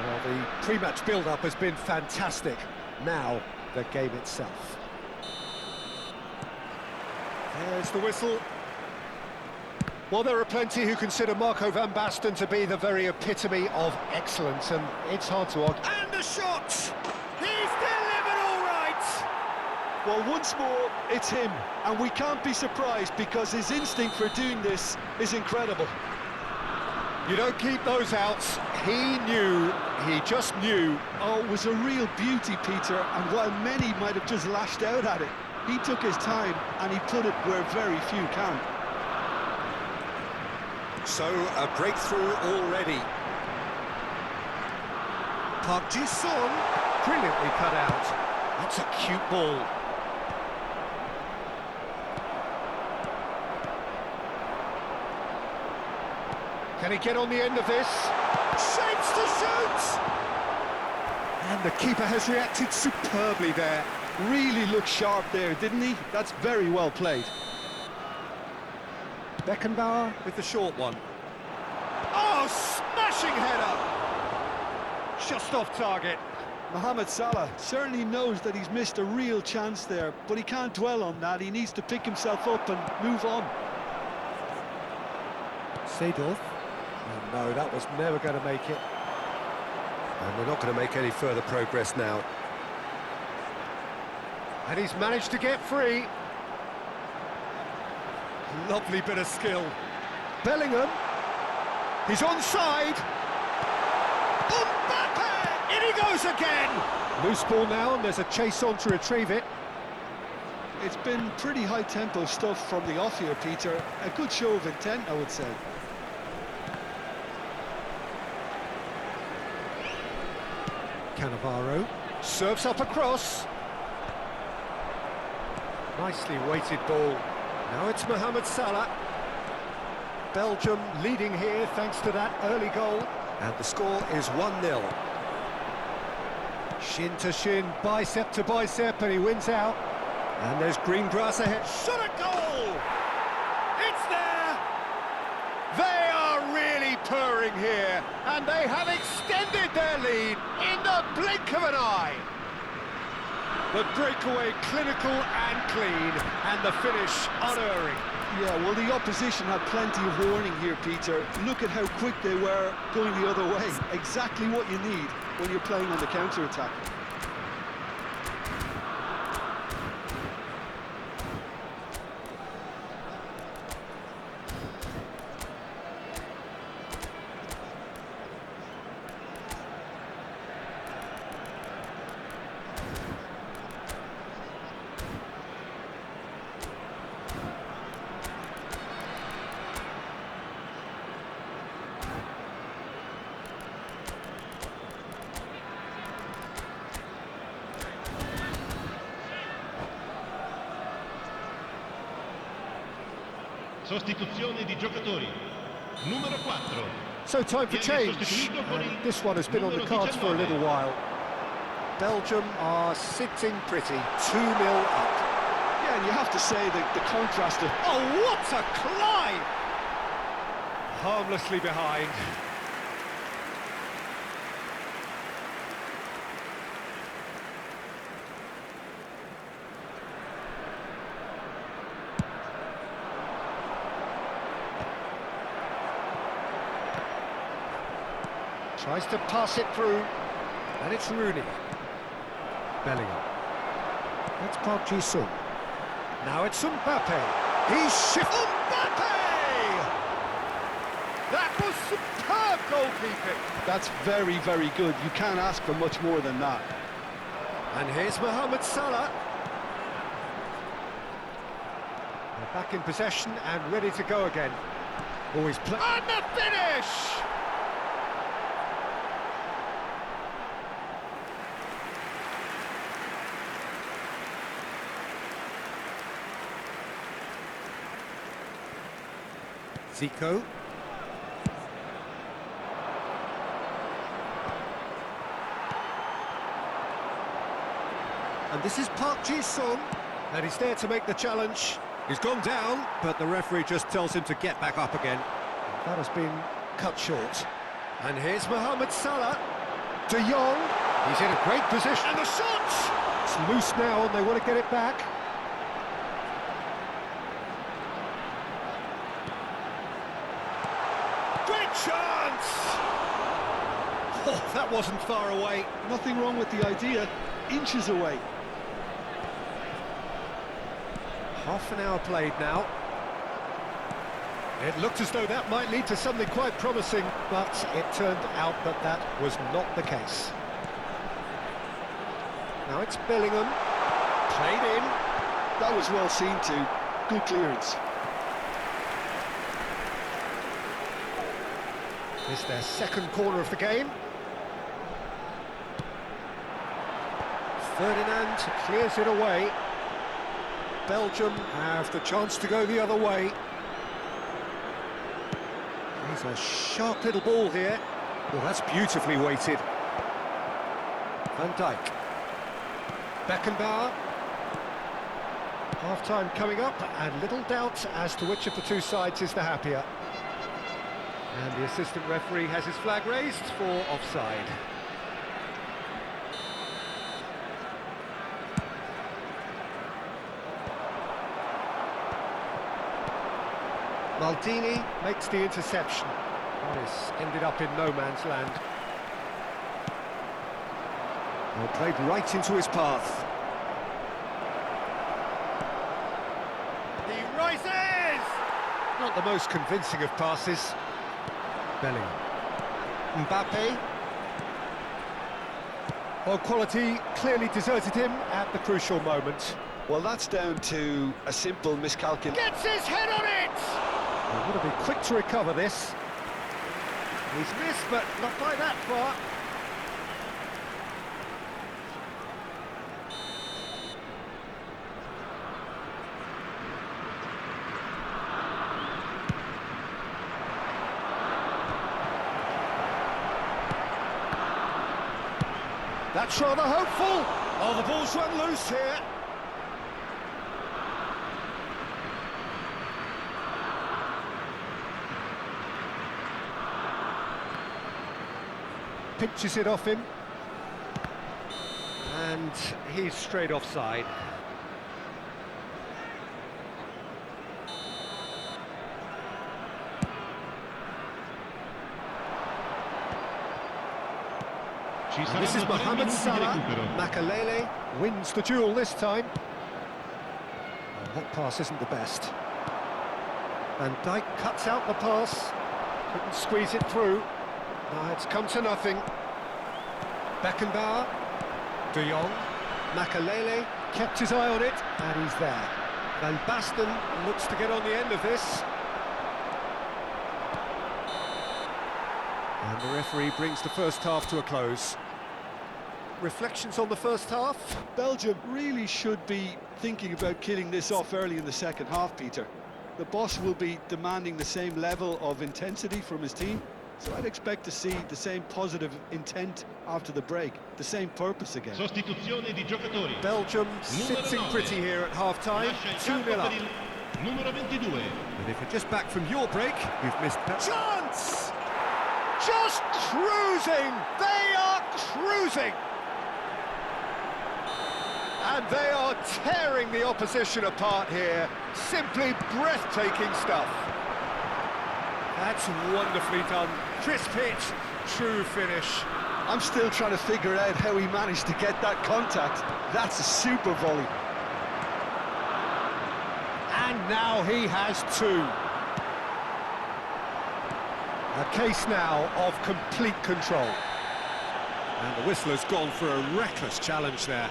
Well, the pre-match build-up has been fantastic. Now, the game itself. There's the whistle. Well, there are plenty who consider Marco van Basten to be the very epitome of excellence, and it's hard to argue. And a shot! He's delivered all right! Well, once more, it's him, and we can't be surprised because his instinct for doing this is incredible. You don't keep those outs. He just knew. Oh, it was a real beauty, Peter, and while many might have just lashed out at it, he took his time and he put it where very few can. So, a breakthrough already. Park Ji-sung, brilliantly cut out. That's a cute ball. Can he get on the end of this? Shapes to shoot! And the keeper has reacted superbly there. Really looked sharp there, didn't he? That's very well played. Beckenbauer with the short one. Oh, smashing header! Just off target. Mohamed Salah certainly knows that he's missed a real chance there, but he can't dwell on that. He needs to pick himself up and move on. Seedorf. Oh, no, that was never going to make it. And they're not going to make any further progress now. And he's managed to get free. Lovely bit of skill. Bellingham. He's onside. Mbappe! In he goes again! Loose ball now, and there's a chase on to retrieve it. It's been pretty high-tempo stuff from the off here, Peter. A good show of intent, I would say. Cannavaro serves up across. Nicely weighted ball. Now it's Mohamed Salah. Belgium leading here thanks to that early goal. And the score is 1-0. Shin to shin, bicep to bicep, and he wins out. And there's green grass ahead. Shot a goal! It's there! They are really purring here, and they have extended their lead in the blink of an eye. The breakaway clinical and clean, and the finish unerring. Yeah, well, the opposition had plenty of warning here, Peter. Look at how quick they were going the other way. Exactly what you need when you're playing on the counter-attack. Sostituzione di giocatori. Numero 4. So time for change. And this one has been on the cards for a little while. Belgium are sitting pretty, 2-0 up. Yeah, and you have to say that the contrast of... Oh, what a climb! Harmlessly behind. Tries to pass it through, and it's Rooney. Bellingham. That's Park Ji-sung. Now it's Mbappe. He's shifted. Mbappe! That was superb goalkeeping. That's very, very good. You can't ask for much more than that. And here's Mohamed Salah. They're back in possession and ready to go again. Always play. And the finish! Zico. And this is Park Ji-sung, and he's there to make the challenge. He's gone down, but the referee just tells him to get back up again. That has been cut short. And here's Mohamed Salah. De Jong, he's in a great position. And the shot! It's loose now and they want to get it back. Great chance! Oh, that wasn't far away. Nothing wrong with the idea, inches away. Half an hour played now. It looked as though that might lead to something quite promising, but it turned out that that was not the case. Now it's Bellingham, played in. That was well seen too, good clearance. It's their second corner of the game. Ferdinand clears it away. Belgium have the chance to go the other way. There's a sharp little ball here. Well, that's beautifully weighted. Van Dijk. Beckenbauer. Half-time coming up, and little doubt as to which of the two sides is the happier. And the assistant referee has his flag raised for offside. Maldini makes the interception. This ended up in no man's land. Well, played right into his path. He rises! Not the most convincing of passes. Bellingham. Mbappe. Well, quality clearly deserted him at the crucial moment. Well, that's down to a simple miscalculation. Gets his head on it! He would have been quick to recover this. He's missed, but not by that far. That's rather hopeful. Oh, the ball's run loose here. Pinches it off him. And he's straight offside. This is Mohamed Salah. Makelele wins the duel this time. Well, that pass isn't the best. Van Dijk cuts out the pass. Couldn't squeeze it through. It's come to nothing. Beckenbauer. De Jong. Makelele kept his eye on it, and he's there. Van Basten looks to get on the end of this. And the referee brings the first half to a close. Reflections on the first half? Belgium really should be thinking about killing this off early in the second half, Peter. The boss will be demanding the same level of intensity from his team, so I'd expect to see the same positive intent after the break, the same purpose again. Sostituzione di giocatori. Belgium sitting pretty here at half-time, 2-0 up. Numero 22. And if you're just back from your break, you've missed that chance! Just cruising! They are cruising! And they are tearing the opposition apart here. Simply breathtaking stuff. That's wonderfully done. Crisp hit, true finish. I'm still trying to figure out how he managed to get that contact. That's a super volley. And now he has two. A case now of complete control. And the whistler's gone for a reckless challenge there.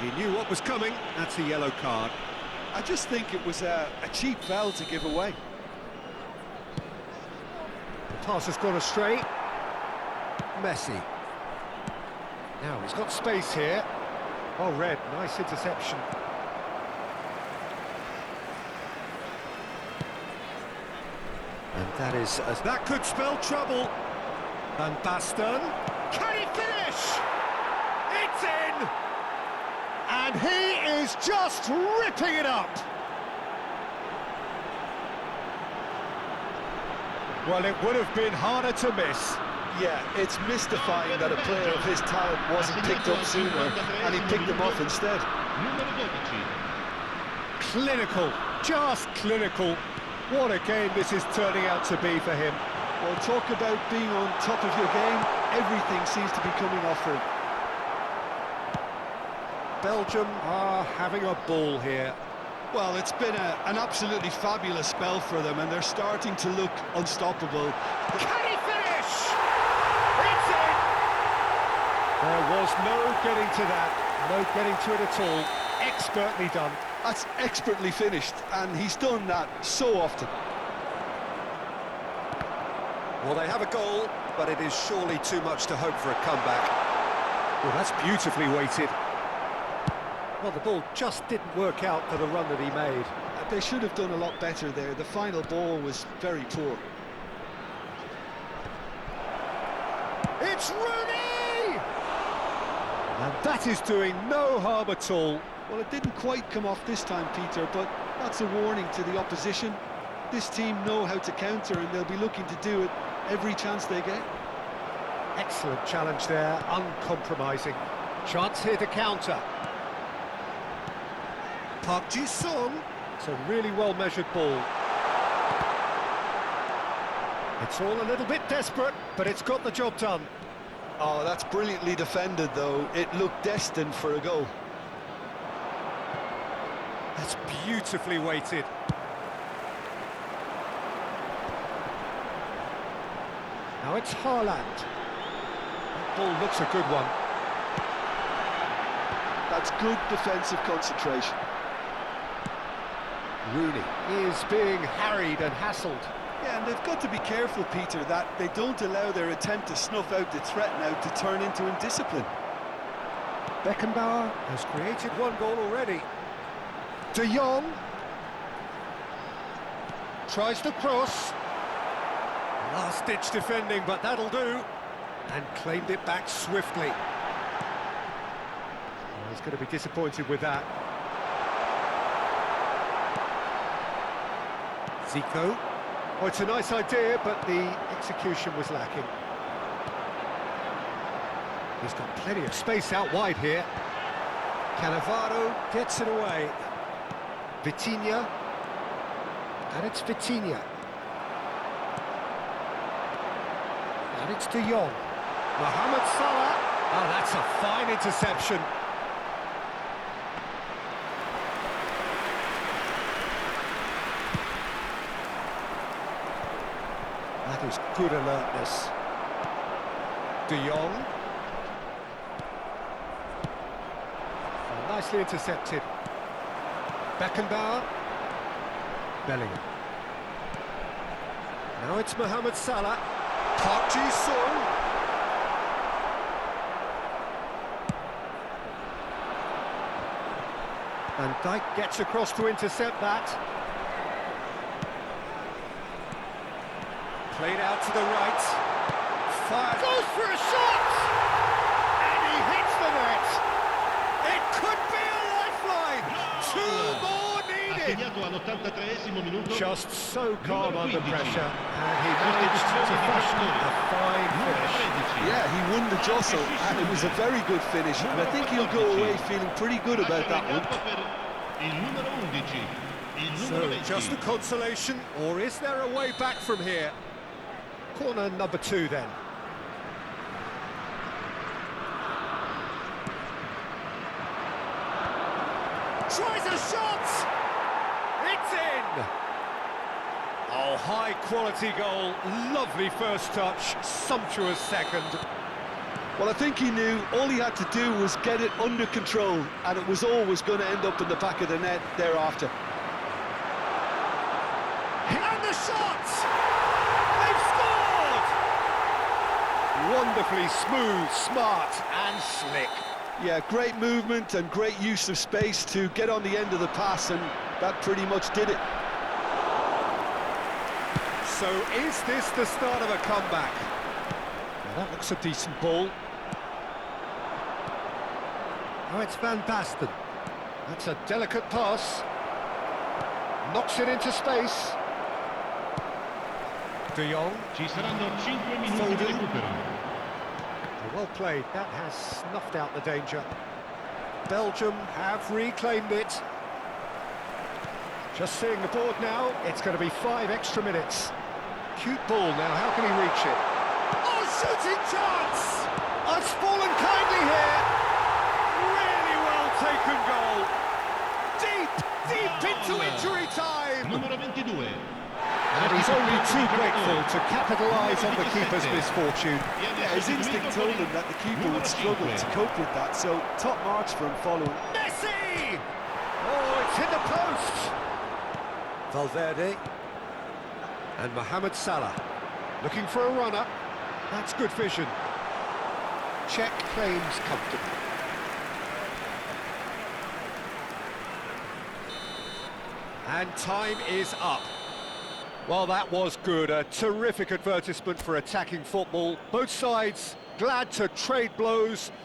He knew what was coming. That's a yellow card. I just think it was a cheap foul to give away. The pass has gone astray. Messi. Now he's got space here. Oh, Red, nice interception. And that is, as that could spell trouble. Van Basten. Can he finish? It's in! And he is just ripping it up. Well, it would have been harder to miss. Yeah, it's mystifying that a player of his talent wasn't picked up sooner, and he picked him off instead. Numero 12. Clinical, just clinical. What a game this is turning out to be for him. Well, talk about being on top of your game. Everything seems to be coming off for him. Belgium are having a ball here. Well, it's been an absolutely fabulous spell for them, and they're starting to look unstoppable. Can he finish? It's in! There was no getting to that, no getting to it at all. Expertly done. That's expertly finished, and he's done that so often. Well, they have a goal, but it is surely too much to hope for a comeback. Well, that's beautifully weighted. Well, the ball just didn't work out for the run that he made. They should have done a lot better there. The final ball was very poor. It's Rooney! And that is doing no harm at all. Well, it didn't quite come off this time, Peter, but that's a warning to the opposition. This team know how to counter, and they'll be looking to do it every chance they get. Excellent challenge there, uncompromising. Chance here to counter. Park Ji-sung. It's a really well-measured ball. It's all a little bit desperate, but it's got the job done. Oh, that's brilliantly defended, though. It looked destined for a goal. That's beautifully weighted. Now it's Haaland. That ball looks a good one. That's good defensive concentration. Rooney is being harried and hassled. Yeah, and they've got to be careful, Peter, that they don't allow their attempt to snuff out the threat now to turn into indiscipline. Beckenbauer has created one goal already. De Jong tries to cross. Last-ditch defending, but that'll do. And claimed it back swiftly. Oh, he's going to be disappointed with that. Zico. Oh, it's a nice idea, but the execution was lacking. He's got plenty of space out wide here. Cannavaro gets it away. Vitinha. And it's Vitinha. And it's De Jong. Mohamed Salah. Oh, that's a fine interception. That is good alertness. De Jong. Oh, nicely intercepted. Beckenbauer. Bellingham. Now it's Mohamed Salah. Park Ji-sung. Van Dijk gets across to intercept that. Played out to the right. Fire goes for a shot! And he hits the net! It could be a lifeline! Two more needed! Assegnato all'83esimo minuto. Just so calm Numero under 15. pressure, and he managed to fashion a fine Numero finish. 13. Yeah, he won the jostle, and it was a very good finish, and I think he'll go away feeling pretty good about that one. Il numero 11. Il So, numero 20. just a consolation, or is there a way back from here? Corner number 2 then. Tries a shot! It's in! Oh, high quality goal, lovely first touch, sumptuous second. Well, I think he knew all he had to do was get it under control, and it was always going to end up in the back of the net thereafter. And the shot! They've scored! Wonderfully smooth, smart and slick. Yeah, great movement and great use of space to get on the end of the pass, and that pretty much did it. So is this the start of a comeback? Now that looks a decent ball. Oh, it's Van Basten. That's a delicate pass. Knocks it into space. De Jong. Ci saranno 5 minuti di Foden. recupero. Well played, that has snuffed out the danger. Belgium have reclaimed it. Just seeing the board now, it's going to be 5 extra minutes. Cute ball now, how can he reach it? Oh, shooting chance! Has fallen kindly here. Really well taken goal. Deep into injury time. Numero 22. And he's only too grateful to capitalise on the keeper's misfortune. Yeah, his instinct told him that the keeper would struggle to cope with that, so top marks for him following. Messi! Oh, it's hit the post. Valverde. And Mohamed Salah. Looking for a runner. That's good vision. Check claims comfortably. And time is up. Well, that was good. A terrific advertisement for attacking football. Both sides glad to trade blows.